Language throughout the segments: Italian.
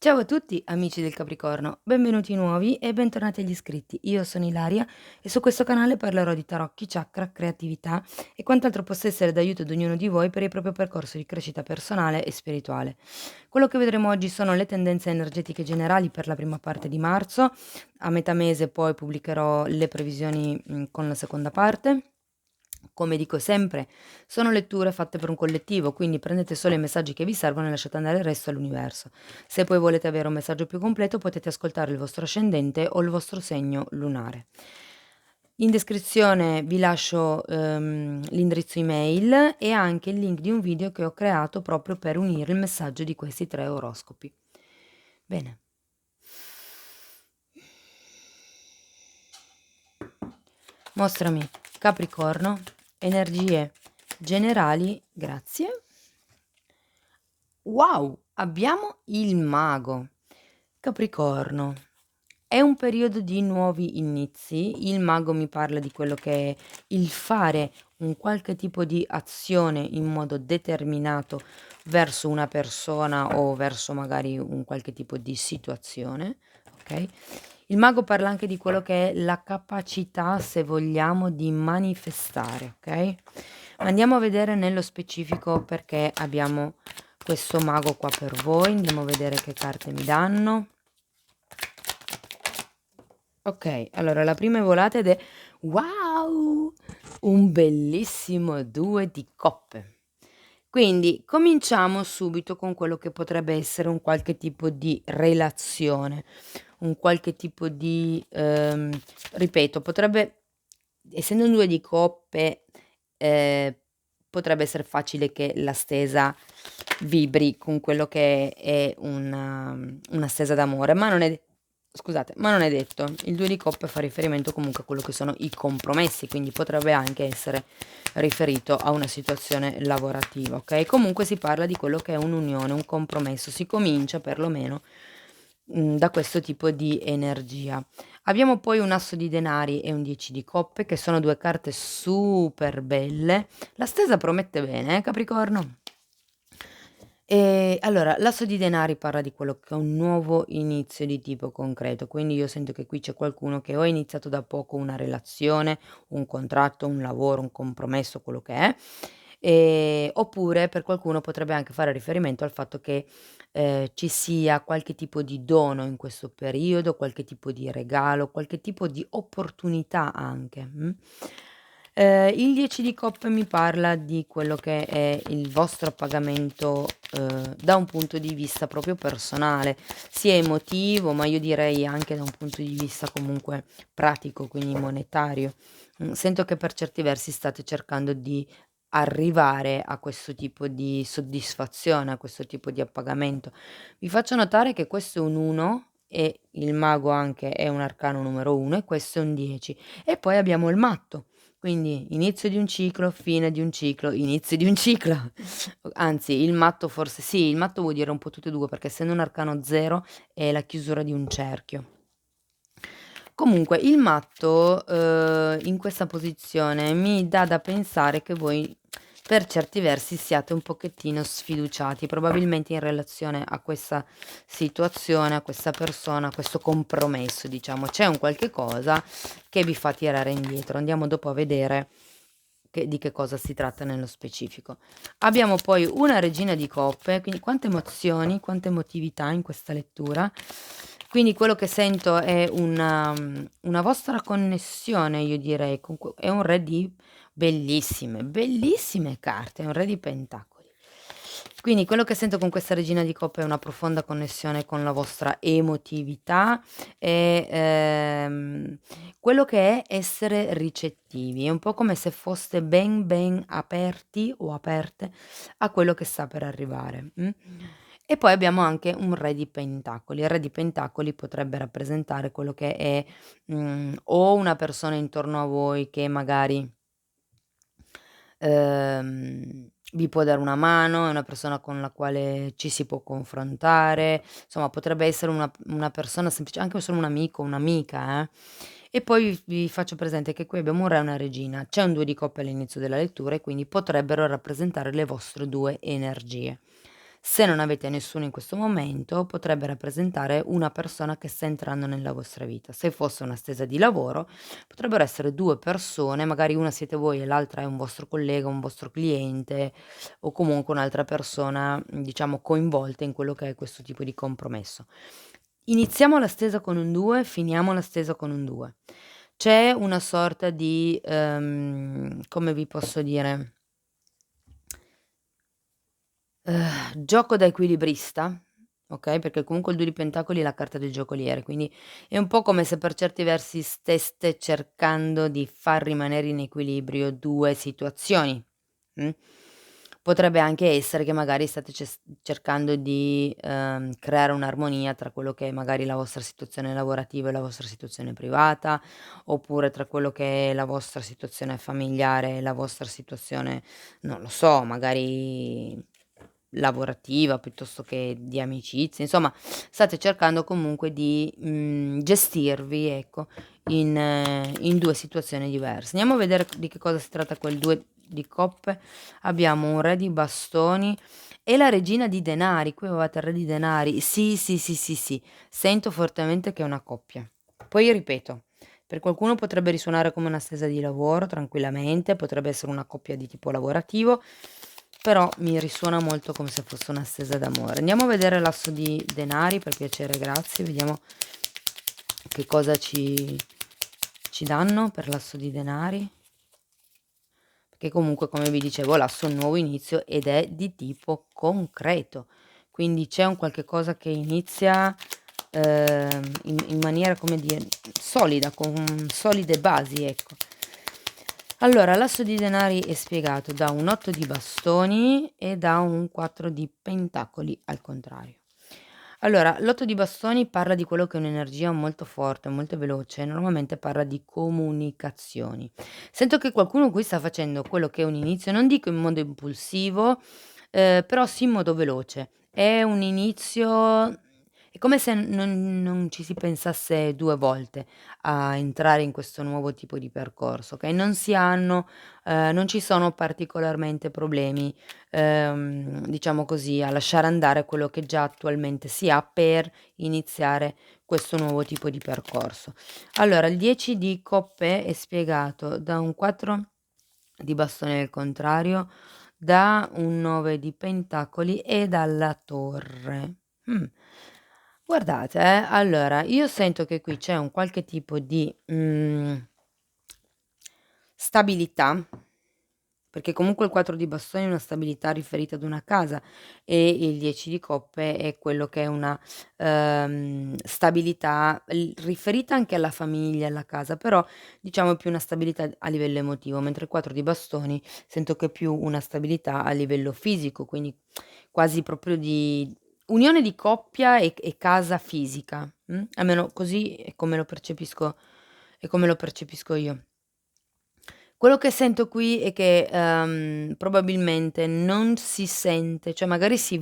Ciao a tutti amici del Capricorno, benvenuti nuovi e bentornati agli iscritti. Io sono Ilaria e su questo canale parlerò di tarocchi, chakra, creatività e quant'altro possa essere d'aiuto ad ognuno di voi per il proprio percorso di crescita personale e spirituale. Quello che vedremo oggi sono le tendenze energetiche generali per la prima parte di marzo, a metà mese poi pubblicherò le previsioni con la seconda parte. Come dico sempre, sono letture fatte per un collettivo, quindi prendete solo i messaggi che vi servono e lasciate andare il resto all'universo. Se poi volete avere un messaggio più completo, potete ascoltare il vostro ascendente o il vostro segno lunare. In descrizione vi lascio l'indirizzo email e anche il link di un video che ho creato proprio per unire il messaggio di questi 3 oroscopi. Bene. Mostrami, Capricorno, energie generali, grazie. Wow, abbiamo il mago. Capricorno, è un periodo di nuovi inizi. Il mago mi parla di quello che è il fare un qualche tipo di azione in modo determinato verso una persona o verso magari un qualche tipo di situazione, ok? Il mago parla anche di quello che è la capacità, se vogliamo, di manifestare, ok? Andiamo a vedere nello specifico perché abbiamo questo mago qua per voi. Andiamo a vedere che carte mi danno. Ok, allora la prima è volata ed è wow, un bellissimo 2 di coppe. Quindi cominciamo subito con quello che potrebbe essere un qualche tipo di relazione, un qualche tipo di, ripeto, potrebbe, essendo un 2 di coppe, ehm, potrebbe essere facile che la stesa vibri con quello che è una stesa d'amore, ma non è, scusate, ma non è detto. Il 2 di coppe fa riferimento comunque a quello che sono i compromessi, quindi potrebbe anche essere riferito a una situazione lavorativa, ok? Comunque si parla di quello che è un'unione, un compromesso, si comincia perlomeno da questo tipo di energia. Abbiamo poi un asso di denari e un 10 di coppe, che sono 2 carte super belle. La stesa promette bene, Capricorno? Allora, l'asso di denari parla di quello che è un nuovo inizio di tipo concreto, quindi io sento che qui c'è qualcuno che o ha iniziato da poco una relazione, un contratto, un lavoro, un compromesso, quello che è, oppure per qualcuno potrebbe anche fare riferimento al fatto che, ci sia qualche tipo di dono in questo periodo, qualche tipo di regalo, qualche tipo di opportunità anche. Il 10 di coppe mi parla di quello che è il vostro appagamento, da un punto di vista proprio personale, sia emotivo, ma io direi anche da un punto di vista comunque pratico, quindi monetario. Sento che per certi versi state cercando di arrivare a questo tipo di soddisfazione, a questo tipo di appagamento. Vi faccio notare che questo è un 1 e il mago anche è un arcano numero 1 e questo è un 10. E poi abbiamo il matto, quindi inizio di un ciclo, fine di un ciclo, inizio di un ciclo. Anzi, il matto forse sì, il matto vuol dire un po' tutte e 2 perché essendo un arcano 0 è la chiusura di un cerchio. Comunque il matto, in questa posizione mi dà da pensare che voi per certi versi siate un pochettino sfiduciati, probabilmente in relazione a questa situazione, a questa persona, a questo compromesso diciamo. C'è un qualche cosa che vi fa tirare indietro. Andiamo dopo a vedere di che cosa si tratta nello specifico. Abbiamo poi una regina di coppe, quindi quante emozioni, quanta emotività in questa lettura. Quindi quello che sento è una vostra connessione, io direi, è un re di bellissime, bellissime carte, è un re di pentacoli. Quindi quello che sento con questa regina di coppe è una profonda connessione con la vostra emotività e quello che è essere ricettivi. È un po' come se foste ben aperti o aperte a quello che sta per arrivare. E poi abbiamo anche un re di pentacoli. Il re di pentacoli potrebbe rappresentare quello che è, o una persona intorno a voi che magari vi può dare una mano, è una persona con la quale ci si può confrontare, insomma potrebbe essere una persona semplice, anche solo un amico, un'amica, E poi vi faccio presente che qui abbiamo un re e una regina, c'è un 2 di coppe all'inizio della lettura e quindi potrebbero rappresentare le vostre 2 energie. Se non avete nessuno in questo momento, potrebbe rappresentare una persona che sta entrando nella vostra vita. Se fosse una stesa di lavoro, potrebbero essere 2 persone, magari una siete voi e l'altra è un vostro collega, un vostro cliente o comunque un'altra persona, diciamo coinvolta in quello che è questo tipo di compromesso. Iniziamo la stesa con un 2, finiamo la stesa con un 2. C'è una sorta di, come vi posso dire, gioco da equilibrista, okay, perché comunque il 2 di pentacoli è la carta del giocoliere, quindi è un po' come se per certi versi steste cercando di far rimanere in equilibrio 2 situazioni, mh. Potrebbe anche essere che magari state cercando di, creare un'armonia tra quello che è magari la vostra situazione lavorativa e la vostra situazione privata, oppure tra quello che è la vostra situazione familiare e la vostra situazione, non lo so, magari lavorativa piuttosto che di amicizia, insomma state cercando comunque di, gestirvi, ecco, in 2 situazioni diverse. Andiamo a vedere di che cosa si tratta quel 2 di coppe. Abbiamo un re di bastoni e la regina di denari. Qui avevate il re di denari. Sì, sì, sì, sì, sì, sento fortemente che è una coppia. Poi ripeto, per qualcuno potrebbe risuonare come una stesa di lavoro tranquillamente, potrebbe essere una coppia di tipo lavorativo, però mi risuona molto come se fosse una stesa d'amore. Andiamo a vedere l'asso di denari, per piacere, grazie. Vediamo che cosa ci danno per l'asso di denari. Perché comunque, come vi dicevo, l'asso è un nuovo inizio ed è di tipo concreto. Quindi c'è un qualche cosa che inizia, in maniera, come dire, solida, con solide basi, ecco. Allora, l'asso di denari è spiegato da un 8 di bastoni e da un 4 di pentacoli al contrario. Allora, l'8 di bastoni parla di quello che è un'energia molto forte, molto veloce, normalmente parla di comunicazioni. Sento che qualcuno qui sta facendo quello che è un inizio, non dico in modo impulsivo, però sì in modo veloce. È un inizio, è come se non ci si pensasse 2 volte a entrare in questo nuovo tipo di percorso, okay, non ci sono particolarmente problemi, diciamo così, a lasciare andare quello che già attualmente si ha per iniziare questo nuovo tipo di percorso. Allora, il 10 di coppe è spiegato da un 4 di bastoni al contrario, da un 9 di pentacoli e dalla torre. Guardate, allora io sento che qui c'è un qualche tipo di, stabilità, perché comunque il 4 di bastoni è una stabilità riferita ad una casa e il 10 di coppe è quello che è una, stabilità riferita anche alla famiglia, alla casa, però diciamo è più una stabilità a livello emotivo, mentre il 4 di bastoni sento che è più una stabilità a livello fisico, quindi quasi proprio di unione di coppia e casa fisica, almeno così è come lo percepisco io. Quello che sento qui è che, probabilmente non si sente, cioè magari si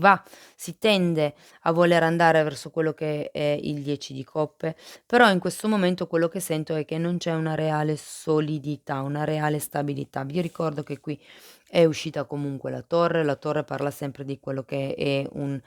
tende a voler andare verso quello che è il 10 di coppe, però in questo momento quello che sento è che non c'è una reale solidità, una reale stabilità. Vi ricordo che qui è uscita comunque la torre parla sempre di quello che è un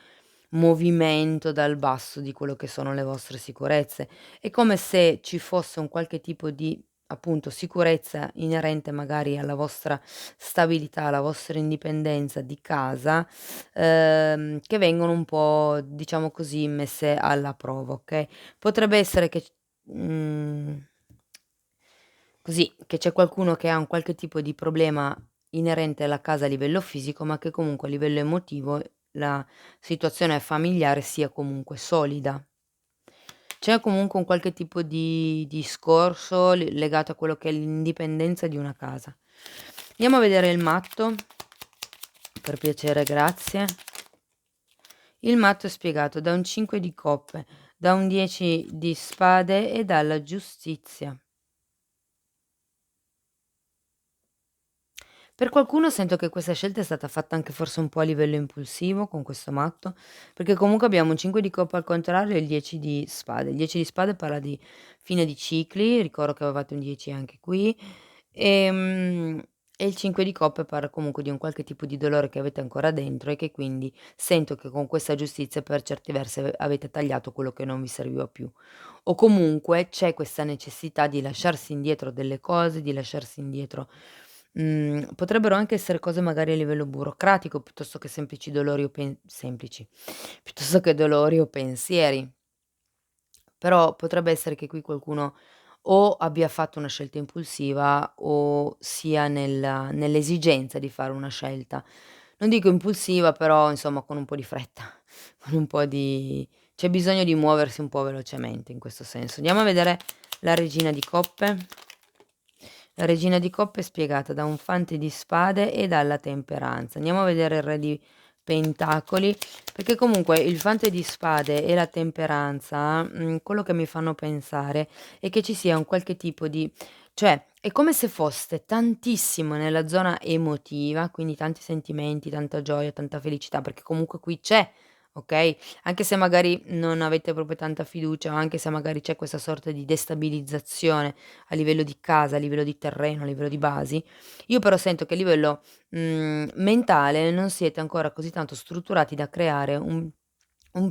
movimento dal basso di quello che sono le vostre sicurezze. È come se ci fosse un qualche tipo di, appunto, sicurezza inerente magari alla vostra stabilità, alla vostra indipendenza di casa, che vengono un po', diciamo così, messe alla prova, okay. Potrebbe essere che mhmm, così, che c'è qualcuno che ha un qualche tipo di problema inerente alla casa a livello fisico, ma che comunque a livello emotivo la situazione familiare sia comunque solida. C'è comunque un qualche tipo di discorso legato a quello che è l'indipendenza di una casa. Andiamo a vedere il matto, per piacere, grazie. Il matto è spiegato da un 5 di coppe, da un 10 di spade e dalla giustizia. Per qualcuno sento che questa scelta è stata fatta anche forse un po' a livello impulsivo con questo matto, perché comunque abbiamo un 5 di coppa al contrario e il 10 di spade. Il 10 di spade parla di fine di cicli, ricordo che avevate un 10 anche qui. Ehm, E il 5 di coppe parla comunque di un qualche tipo di dolore che avete ancora dentro e che quindi sento che con questa giustizia per certi versi avete tagliato quello che non vi serviva più. O comunque c'è questa necessità di lasciarsi indietro delle cose, di lasciarsi indietro potrebbero anche essere cose magari a livello burocratico piuttosto che semplici dolori o semplici, piuttosto che dolori o pensieri. Però potrebbe essere che qui qualcuno o abbia fatto una scelta impulsiva o sia nell'esigenza di fare una scelta. Non dico impulsiva, però insomma con un po' di fretta, con un po' di c'è bisogno di muoversi un po' velocemente in questo senso. Andiamo a vedere la regina di coppe. La regina di coppe è spiegata da un fante di spade e dalla temperanza. Andiamo a vedere il re di pentacoli, perché comunque il fante di spade e la temperanza, quello che mi fanno pensare è che ci sia un qualche tipo di cioè è come se foste tantissimo nella zona emotiva, quindi tanti sentimenti, tanta gioia, tanta felicità, perché comunque qui c'è, okay, anche se magari non avete proprio tanta fiducia o anche se magari c'è questa sorta di destabilizzazione a livello di casa, a livello di terreno, a livello di basi, io però sento che a livello mentale non siete ancora così tanto strutturati da creare un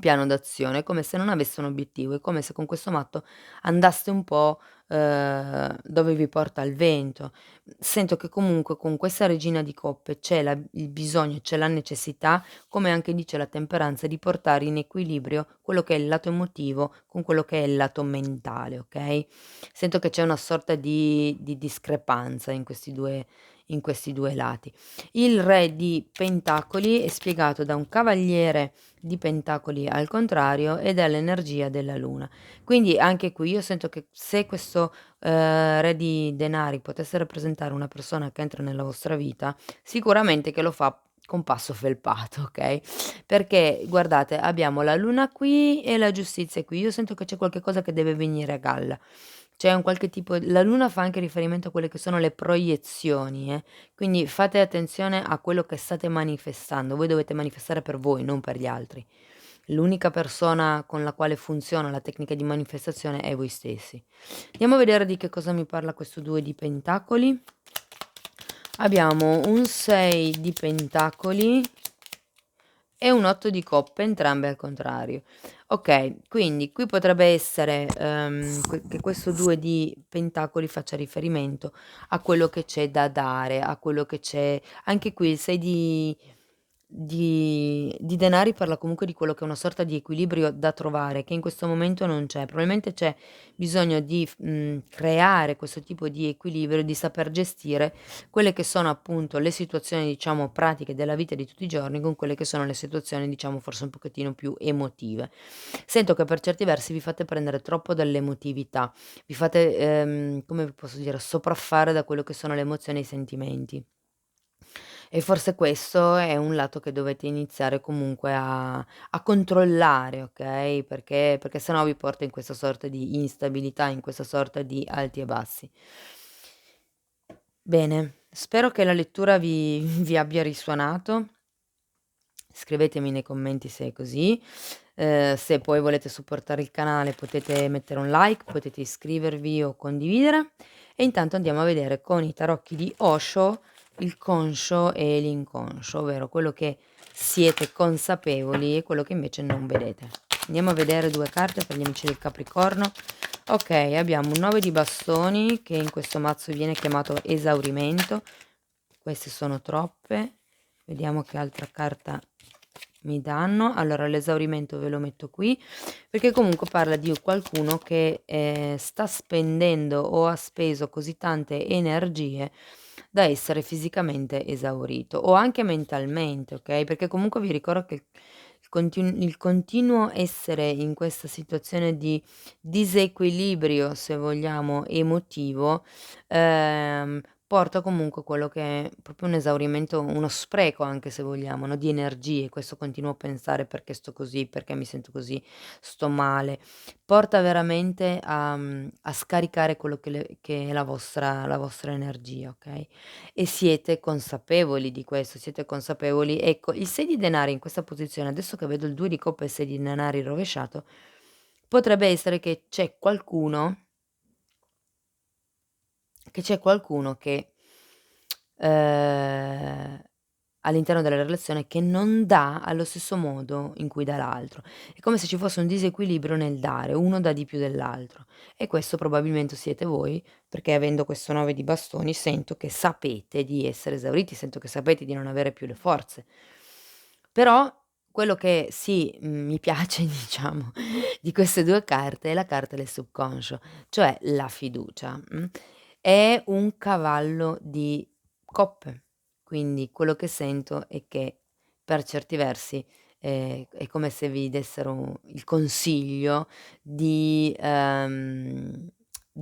piano d'azione, è come se non avesse un obiettivo, è come se con questo matto andaste un po', dove vi porta il vento. Sento che comunque con questa regina di coppe c'è il bisogno, c'è la necessità, come anche dice la temperanza, di portare in equilibrio quello che è il lato emotivo con quello che è il lato mentale, okay, sento che c'è una sorta di discrepanza in questi 2 lati. Il re di pentacoli è spiegato da un cavaliere di pentacoli al contrario ed è l'energia della luna. Quindi anche qui io sento che se questo, re di denari potesse rappresentare una persona che entra nella vostra vita, sicuramente che lo fa con passo felpato, okay, perché guardate abbiamo la luna qui e la giustizia qui. Io sento che c'è qualche cosa che deve venire a galla. C'è un qualche tipo la luna fa anche riferimento a quelle che sono le proiezioni, quindi fate attenzione a quello che state manifestando. Voi dovete manifestare per voi, non per gli altri. L'unica persona con la quale funziona la tecnica di manifestazione è voi stessi. Andiamo a vedere di che cosa mi parla questo 2 di pentacoli. Abbiamo un 6 di pentacoli e un 8 di coppe, entrambe al contrario. Okay, quindi qui potrebbe essere, che questo 2 di pentacoli faccia riferimento a quello che c'è da dare, a quello che c'è anche qui il 6 di denari parla comunque di quello che è una sorta di equilibrio da trovare, che in questo momento non c'è. Probabilmente c'è bisogno di creare questo tipo di equilibrio, di saper gestire quelle che sono appunto le situazioni, diciamo, pratiche della vita di tutti i giorni con quelle che sono le situazioni, diciamo, forse un pochettino più emotive. Sento che per certi versi vi fate prendere troppo dall'emotività, vi fate, come vi posso dire, sopraffare da quello che sono le emozioni e i sentimenti. E forse questo è un lato che dovete iniziare comunque a controllare, okay, perché se no vi porta in questa sorta di instabilità, in questa sorta di alti e bassi. Bene, spero che la lettura vi abbia risuonato. Scrivetemi nei commenti se è così. Se poi volete supportare il canale potete mettere un like, potete iscrivervi o condividere. E intanto andiamo a vedere con i tarocchi di Osho il conscio e l'inconscio, ovvero quello che siete consapevoli e quello che invece non vedete. Andiamo a vedere 2 carte per gli amici del Capricorno. Okay, abbiamo un 9 di bastoni che in questo mazzo viene chiamato esaurimento. Queste sono troppe. Vediamo che altra carta mi danno. Allora l'esaurimento ve lo metto qui, perché comunque parla di qualcuno che, sta spendendo o ha speso così tante energie da essere fisicamente esaurito o anche mentalmente, okay, perché comunque vi ricordo che il continuo essere in questa situazione di disequilibrio, se vogliamo, emotivo, porta comunque quello che è proprio un esaurimento, uno spreco anche se vogliamo, no, di energie, questo continuo a pensare: "Perché sto così? Perché mi sento così? Sto male." Porta veramente a scaricare quello che è la vostra energia, okay, e siete consapevoli di questo, siete consapevoli ecco, il 6 di denari in questa posizione, adesso che vedo il 2 di coppe e il 6 di denari rovesciato, potrebbe essere che c'è qualcuno che ehm, all'interno della relazione che non dà allo stesso modo in cui dà l'altro. È come se ci fosse un disequilibrio nel dare, uno dà di più dell'altro e questo probabilmente siete voi, perché avendo questo 9 di bastoni sento che sapete di essere esauriti, sento che sapete di non avere più le forze. Però quello che sì, mi piace diciamo di queste 2 carte è la carta del subconscio, cioè la fiducia, è un cavallo di coppe. Quindi quello che sento è che per certi versi, è come se vi dessero il consiglio di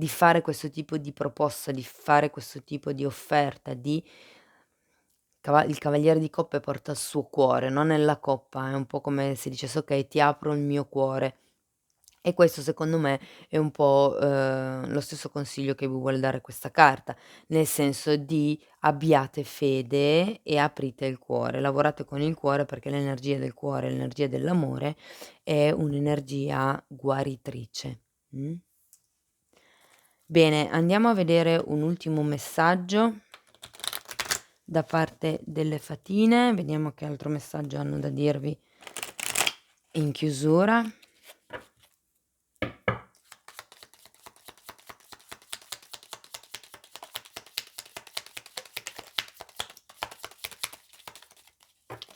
fare questo tipo di proposta, di fare questo tipo di offerta, di il cavaliere di coppe porta il suo cuore, non nella coppa, è un po' come se dicesse: "Okay, ti apro il mio cuore." E questo secondo me è un po', lo stesso consiglio che vi vuole dare questa carta, nel senso di abbiate fede e aprite il cuore, lavorate con il cuore perché l'energia del cuore, l'energia dell'amore è un'energia guaritrice, mh. Bene, andiamo a vedere un ultimo messaggio da parte delle fatine, vediamo che altro messaggio hanno da dirvi in chiusura.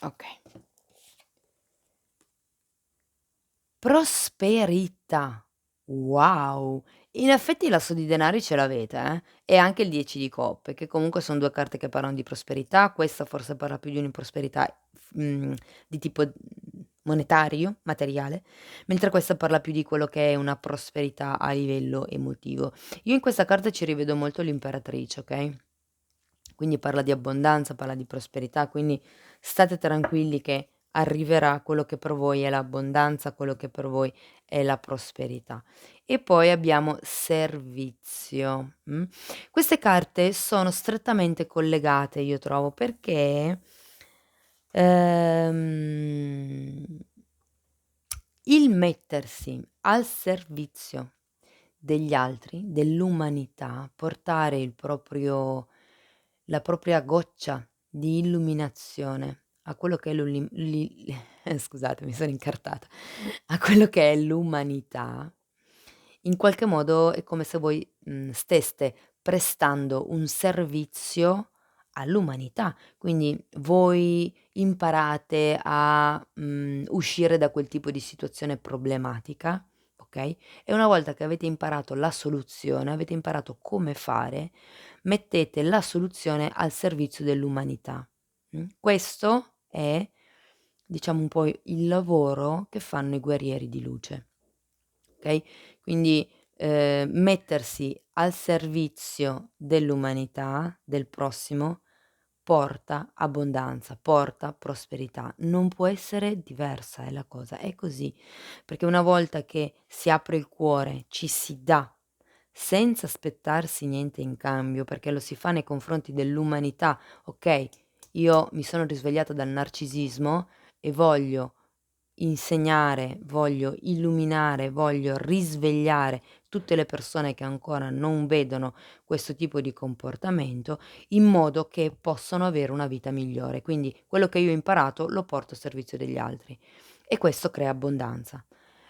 Okay. Prosperità. Wow! In effetti l'asso di denari ce l'avete, e anche il 10 di coppe, che comunque son 2 carte che parlano di prosperità. Questa forse parla più di una prosperità, di tipo, monetario, materiale, mentre questa parla più di quello che è una prosperità a livello emotivo. Io in questa carta ci rivedo molto l'imperatrice, okay? Quindi parla di abbondanza, parla di prosperità, quindi state tranquilli che arriverà quello che per voi è l'abbondanza, quello che per voi è la prosperità. E poi abbiamo servizio, Queste carte sono strettamente collegate, io trovo, perché, ehm, il mettersi al servizio degli altri, dell'umanità, portare il proprio la propria goccia di illuminazione a quello che è scusate mi sono incartata, a quello che è l'umanità, in qualche modo è come se voi, steste prestando un servizio all'umanità. Quindi voi imparate a, uscire da quel tipo di situazione problematica, okay, e una volta che avete imparato la soluzione, avete imparato come fare, mettete la soluzione al servizio dell'umanità, Questo è, diciamo, un po' il lavoro che fanno i guerrieri di luce, okay, quindi, mettersi al servizio dell'umanità, del prossimo, porta abbondanza, porta prosperità. Non può essere diversa è la cosa, è così, perché una volta che si apre il cuore, ci si dà senza aspettarsi niente in cambio, perché lo si fa nei confronti dell'umanità. Okay, io mi sono risvegliata dal narcisismo e voglio insegnare, voglio illuminare, voglio risvegliare tutte le persone che ancora non vedono questo tipo di comportamento, in modo che possano avere una vita migliore. Quindi quello che io ho imparato lo porto a servizio degli altri e questo crea abbondanza.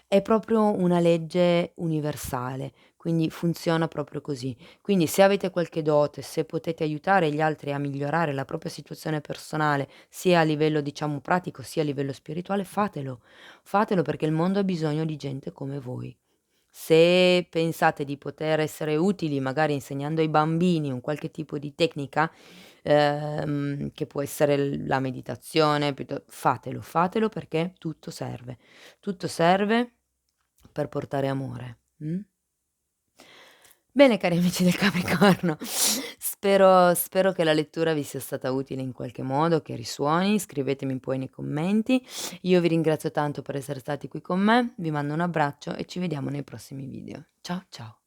È proprio una legge universale, quindi funziona proprio così. Quindi se avete qualche dote, se potete aiutare gli altri a migliorare la propria situazione personale, sia a livello diciamo pratico, sia a livello spirituale, fatelo. Fatelo perché il mondo ha bisogno di gente come voi. Se pensate di poter essere utili, magari insegnando ai bambini un qualche tipo di tecnica, che può essere la meditazione, fatelo, fatelo perché tutto serve. Tutto serve per portare amore, Bene cari amici del Capricorno, spero che la lettura vi sia stata utile in qualche modo, che risuoni, scrivetemi poi nei commenti. Io vi ringrazio tanto per essere stati qui con me, vi mando un abbraccio e ci vediamo nei prossimi video. Ciao, ciao.